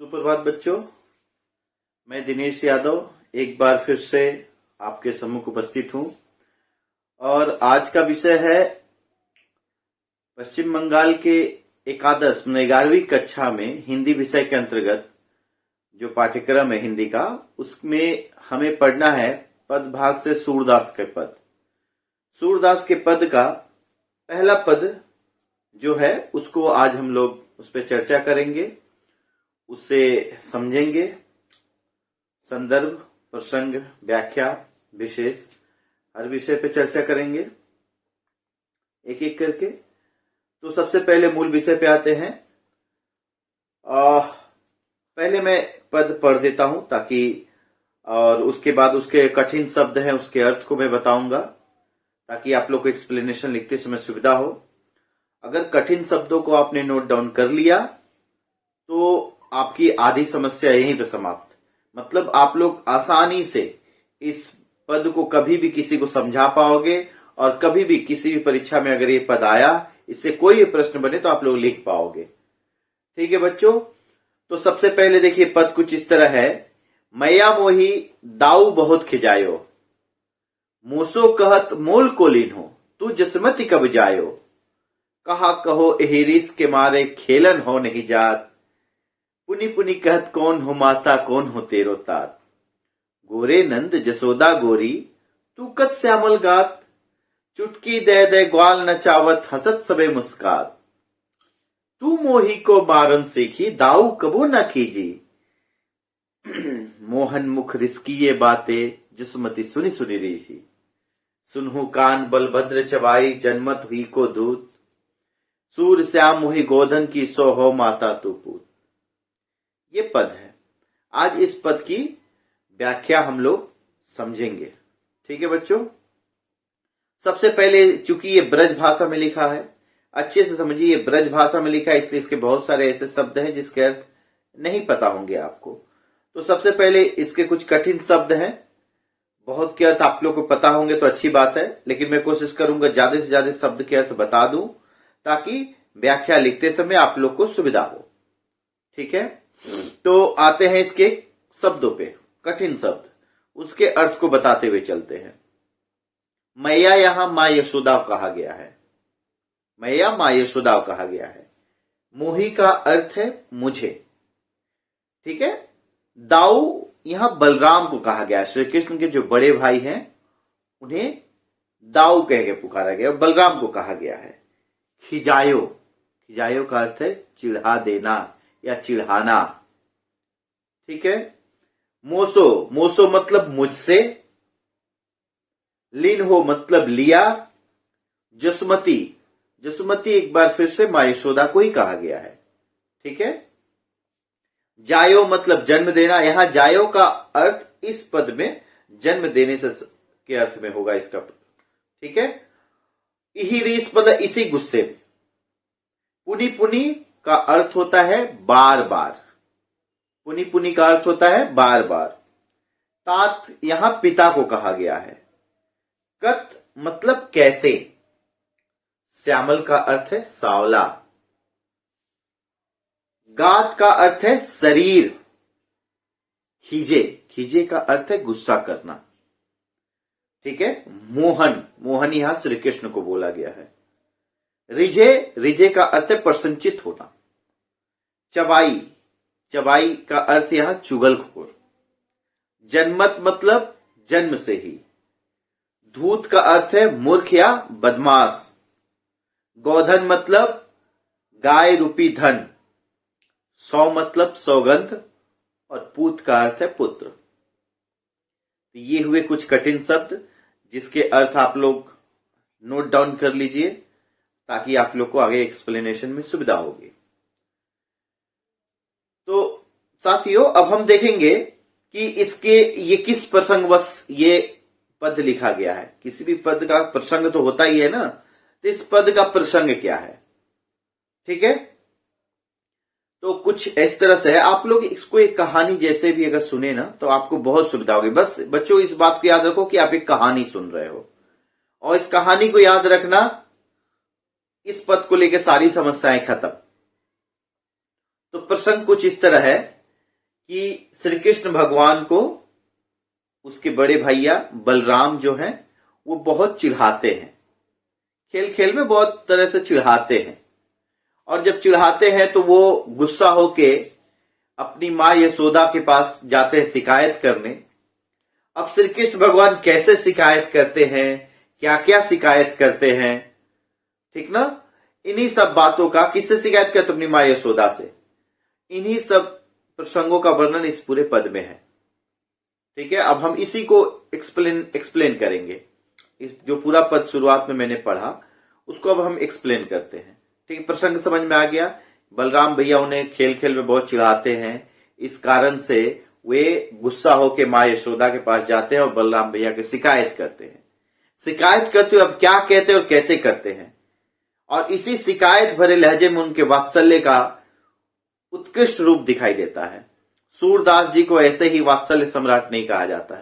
सुप्रभात बच्चों, मैं दिनेश यादव एक बार फिर से आपके सम्मुख उपस्थित हूं और आज का विषय है पश्चिम बंगाल के एकादश 11वीं कक्षा में हिंदी विषय के अंतर्गत जो पाठ्यक्रम है हिंदी का, उसमें हमें पढ़ना है पद भाग से सूरदास के पद। सूरदास के पद का पहला पद जो है उसको आज हम लोग उस पर चर्चा करेंगे, उससे समझेंगे। संदर्भ, प्रसंग, व्याख्या, विशेष, हर विषय पे चर्चा करेंगे एक एक करके। तो सबसे पहले मूल विषय पे आते हैं। पहले मैं पद पढ़ देता हूं ताकि और उसके बाद उसके कठिन शब्द हैं उसके अर्थ को मैं बताऊंगा ताकि आप लोग को एक्सप्लेनेशन लिखते समय सुविधा हो। अगर कठिन शब्दों को आपने नोट डाउन कर लिया तो आपकी आधी समस्या यहीं पे समाप्त। मतलब आप लोग आसानी से इस पद को कभी भी किसी को समझा पाओगे और कभी भी किसी भी परीक्षा में अगर ये पद आया, इससे कोई भी प्रश्न बने तो आप लोग लिख पाओगे। ठीक है बच्चों, तो सबसे पहले देखिए पद कुछ इस तरह है। मैया मोही दाऊ बहुत खिजायो, मूसो कहत मोल को लीन हो, तू जसमति कब जायो, कहा कहो एहिरिस के मारे खेलन हो नहीं जात, पुनि पुनि कहत कौन हो माता कौन हो तेरो तात, गोरे नंद जसोदा गोरी तू कत श्यामल गात, चुटकी दे दे ग्वाल नचावत हसत सबे मुस्कात, तू मोही को मारन सीखी दाऊ कबो न कीजी, मोहन मुख रिसकी ये बातें जसमति सुनी सुनी रीसी, सुनहु कान बलभद्र चबाई जन्मत हुई को दूत, सूर श्याम मोही गोधन की सो हो माता तू पूत। ये पद है। आज इस पद की व्याख्या हम लोग समझेंगे। ठीक है बच्चों, सबसे पहले चूंकि ये ब्रज भाषा में लिखा है, अच्छे से समझिए। ये ब्रज भाषा में लिखा है इसलिए इसके बहुत सारे ऐसे शब्द हैं जिसके अर्थ नहीं पता होंगे आपको। तो सबसे पहले इसके कुछ कठिन शब्द हैं, बहुत के अर्थ आप लोग को पता होंगे तो अच्छी बात है, लेकिन मैं कोशिश करूंगा ज्यादा से ज्यादा शब्द के अर्थ बता दूं ताकि व्याख्या लिखते समय आप लोग को सुविधा हो। ठीक है, तो आते हैं इसके शब्दों पे, कठिन शब्द, उसके अर्थ को बताते हुए चलते हैं। मैया यहां मां यशोदा कहा गया है। मैया मां यशोदा कहा गया है। मोही का अर्थ है मुझे। ठीक है, दाऊ यहां बलराम को कहा गया है। श्री कृष्ण के जो बड़े भाई हैं उन्हें दाऊ कह के पुकारा गया, बलराम को कहा गया है। खिजायो, खिजायो का अर्थ है चिढ़ा देना या चिढ़ाना। ठीक है, मोसो, मोसो मतलब मुझसे, लीन हो मतलब लिया, जसमती, जसमती एक बार फिर से मां यशोदा को ही कहा गया है। ठीक है, जायो मतलब जन्म देना। यहां जायो का अर्थ इस पद में जन्म देने से के अर्थ में होगा इसका। ठीक है, इहिरीस मतलब इसी गुस्से में। पुनि पुनि का अर्थ होता है बार बार। पुनि पुनि का अर्थ होता है बार बार। तात यहां पिता को कहा गया है। कत मतलब कैसे। श्यामल का अर्थ है सावला। गात का अर्थ है शरीर। खीजे, खीजे का अर्थ है गुस्सा करना। ठीक है, मोहन, मोहन यहां श्री कृष्ण को बोला गया है। रिझे, रिझे का अर्थ है प्रसन्नचित होना। चबाई, चबाई का अर्थ यहां चुगलखोर। जन्मत मतलब जन्म से ही। धूत का अर्थ है मूर्ख या बदमाश। गोधन मतलब गाय रूपी धन। सौ मतलब सौगंध और पूत का अर्थ है पुत्र। तो ये हुए कुछ कठिन शब्द जिसके अर्थ आप लोग नोट डाउन कर लीजिए ताकि आप लोग को आगे एक्सप्लेनेशन में सुविधा होगी। तो साथियों, अब हम देखेंगे कि इसके ये किस प्रसंगवश ये पद लिखा गया है। किसी भी पद का प्रसंग तो होता ही है ना, तो इस पद का प्रसंग क्या है। ठीक है, तो कुछ इस तरह से है। आप लोग इसको एक कहानी जैसे भी अगर सुने ना तो आपको बहुत सुविधा होगी। बस बच्चों इस बात को याद रखो कि आप एक कहानी सुन रहे हो और इस कहानी को याद रखना, इस पद को लेकर सारी समस्याएं खत्म। तो प्रसंग कुछ इस तरह है कि श्री कृष्ण भगवान को उसके बड़े भैया बलराम जो हैं वो बहुत चिढ़ाते हैं, खेल खेल में बहुत तरह से चिढ़ाते हैं। और जब चिढ़ाते हैं तो वो गुस्सा होके अपनी माँ यशोदा के पास जाते हैं शिकायत करने। अब श्री कृष्ण भगवान कैसे शिकायत करते हैं, क्या क्या शिकायत करते हैं, ठीक ना, इन्हीं सब बातों का, किससे शिकायत करते अपनी माँ यशोदा से, इन्हीं सब प्रसंगों का वर्णन इस पूरे पद में है। ठीक है, अब हम इसी को एक्सप्लेन करेंगे। जो पूरा पद शुरुआत में मैंने पढ़ा उसको अब हम एक्सप्लेन करते हैं। ठीक है, प्रसंग समझ में आ गया। बलराम भैया उन्हें खेल खेल में बहुत चिढ़ाते हैं, इस कारण से वे गुस्सा होकर माँ यशोदा के पास जाते हैं और बलराम भैया की शिकायत करते हैं। शिकायत करते हुए अब क्या कहते हैं और कैसे करते हैं, और इसी शिकायत भरे लहजे में उनके वात्सल्य का उत्कृष्ट रूप दिखाई देता है। सूरदास जी को ऐसे ही वात्सल्य सम्राट नहीं कहा जाता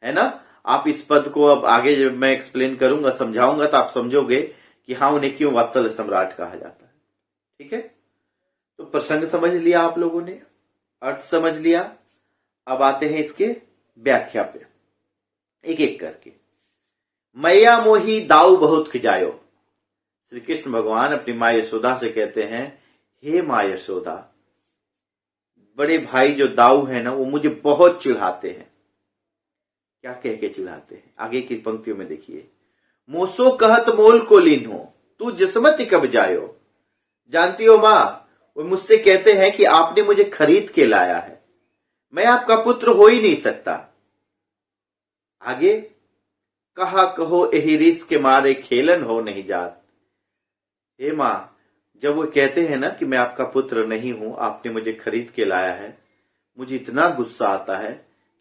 है ना। आप इस पद को अब आगे जब मैं एक्सप्लेन करूंगा, समझाऊंगा, तो आप समझोगे कि हाँ उन्हें क्यों वात्सल्य सम्राट कहा जाता है। ठीक है, तो प्रसंग समझ लिया आप लोगों ने, अर्थ समझ लिया। अब आते हैं इसके व्याख्या पे एक एक करके। मैया मोही दाऊ बहुत खिजायो। श्री कृष्ण भगवान अपनी माँ यशोदा से कहते हैं, हे माँ यशोदा, बड़े भाई जो दाऊ है ना वो मुझे बहुत चिढ़ाते हैं। क्या कह के चिढ़ाते हैं, आगे की पंक्तियों में देखिए। मोसो कहत मोल को लीन हो, तू जिस्मति कब जायो। जानती हो मां, वो मुझसे कहते हैं कि आपने मुझे खरीद के लाया है, मैं आपका पुत्र हो ही नहीं सकता। आगे, कहा कहो एही रिस के मारे खेलन हो नहीं जात। हे मां, जब वो कहते हैं ना कि मैं आपका पुत्र नहीं हूं, आपने मुझे खरीद के लाया है, मुझे इतना गुस्सा आता है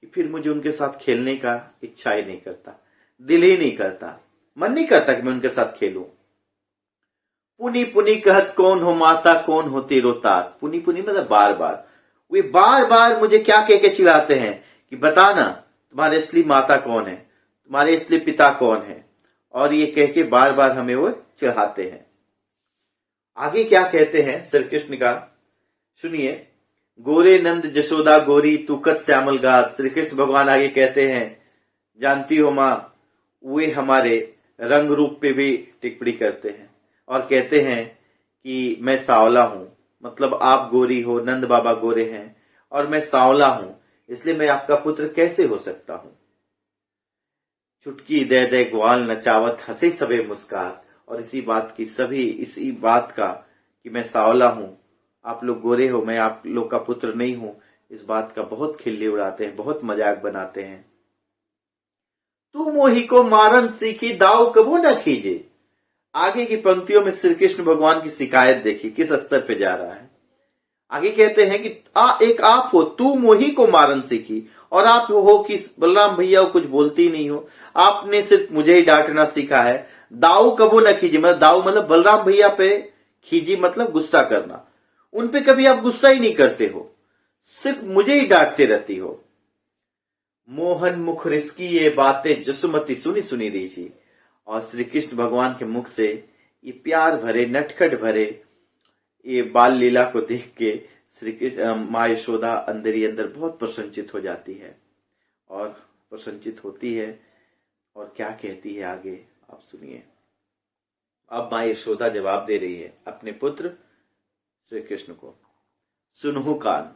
कि फिर मुझे उनके साथ खेलने का इच्छा ही नहीं करता, दिल ही नहीं करता, मन नहीं करता कि मैं उनके साथ खेलूं। पुनी पुनी कहत कौन हो माता, कौन हो तेरो तात। पुनी पुनी मतलब बार बार, वे बार बार मुझे क्या कह के चिढ़ाते हैं कि बता ना तुम्हारे असली माता कौन है, तुम्हारे असली पिता कौन है, और ये कह के बार बार हमें वो चिढ़ाते हैं। आगे क्या कहते हैं श्री कृष्ण का, सुनिए। गोरे नंद जशोदा गोरी तुकत श्यामल गात। श्री कृष्ण भगवान आगे कहते हैं, जानती हो मां, वे हमारे रंग रूप पे भी टिप्पणी करते हैं और कहते हैं कि मैं सांवला हूं, मतलब आप गोरी हो, नंद बाबा गोरे हैं और मैं सांवला हूं, इसलिए मैं आपका पुत्र कैसे हो सकता हूं। चुटकी दे दे ग्वाल नचावत हंसे सबे मुस्कात। और इसी बात का कि मैं सांवला हूं, आप लोग गोरे हो, मैं आप लोग का पुत्र नहीं हूं, इस बात का बहुत खिल्ली उड़ाते हैं, बहुत मजाक बनाते हैं। तू मोही को मारन सीखी, दाव कबू न खींचे। आगे की पंक्तियों में श्री कृष्ण भगवान की शिकायत देखिए किस स्तर पे जा रहा है। आगे कहते हैं कि एक आप हो, तू मोही को मारन सीखी, और आप हो कि बलराम भैया कुछ बोलती नहीं हो, आपने सिर्फ मुझे ही डांटना सीखा है। दाऊ कबू न खींची, मतलब दाऊ मतलब बलराम भैया पे, खींची मतलब गुस्सा करना, उन पे कभी आप गुस्सा ही नहीं करते हो, सिर्फ मुझे ही डांटते रहती हो। मोहन मुख रिसकी ये बातें जसुमती सुनी सुनी रही थी। और श्री कृष्ण भगवान के मुख से ये प्यार भरे, नटखट भरे ये बाल लीला को देख के श्री कृष्ण माँ यशोदा अंदर ही अंदर बहुत प्रसन्नचित हो जाती है और प्रसन्नचित होती है। और क्या कहती है आगे आप सुनिए। अब माँ यशोदा जवाब दे रही है अपने पुत्र श्री कृष्ण को, सुनहु कान,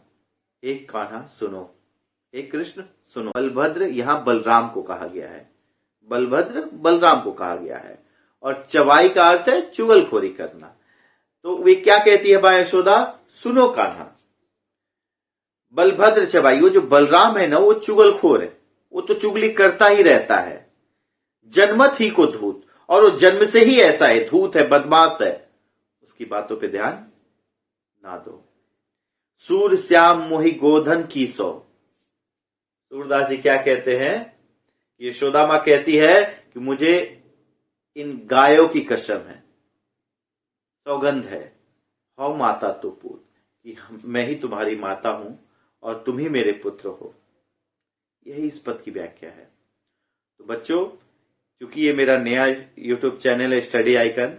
एक कान्हा सुनो, एक कृष्ण सुनो। बलभद्र यहां बलराम को कहा गया है, बलभद्र बलराम को कहा गया है, और चवाई का अर्थ है चुगलखोरी करना। तो वे क्या कहती है माँ यशोदा, सुनो कान्हा। बलभद्र चवाई, वो जो बलराम है ना वो चुगलखोर है, वो तो चुगली करता ही रहता है। जन्मत ही को धूत, और वो जन्म से ही ऐसा है, धूत है, बदमाश है, उसकी बातों पे ध्यान ना दो। सूर श्याम मोहि गोधन की सो। सूरदास जी क्या कहते हैं, यशोदा मां कहती है कि मुझे इन गायों की कसम है, सौगंध है, हौ माता तो पूत, कि मैं ही तुम्हारी माता हूं और तुम ही मेरे पुत्र हो। यही इस पद की व्याख्या है। तो बच्चों, क्योंकि ये मेरा नया YouTube चैनल है स्टडी आइकन,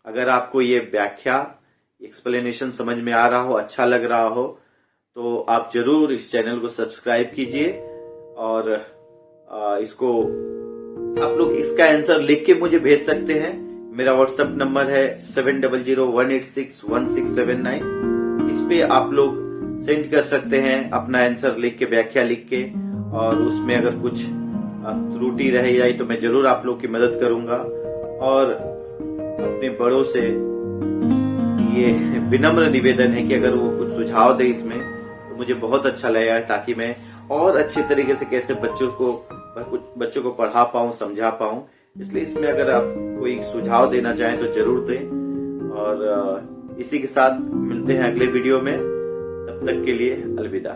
अगर आपको ये व्याख्या एक्सप्लेनेशन समझ में आ रहा हो, अच्छा लग रहा हो, तो आप जरूर इस चैनल को सब्सक्राइब कीजिए और इसको आप लोग इसका आंसर लिख के मुझे भेज सकते हैं। मेरा व्हाट्सएप नंबर है 7001861679। इस पे आप लोग सेंड कर सकते हैं अपना आंसर लिख के, व्याख्या लिख के, और उसमें अगर कुछ त्रुटि रह जाए तो मैं जरूर आप लोग की मदद करूंगा। और अपने बड़ों से ये विनम्र निवेदन है कि अगर वो कुछ सुझाव दे इसमें तो मुझे बहुत अच्छा लगेगा, ताकि मैं और अच्छे तरीके से कैसे बच्चों को पढ़ा पाऊं, समझा पाऊं। इसलिए इसमें अगर आप कोई सुझाव देना चाहें तो जरूर दें। और इसी के साथ मिलते हैं अगले वीडियो में। तब तक के लिए अलविदा।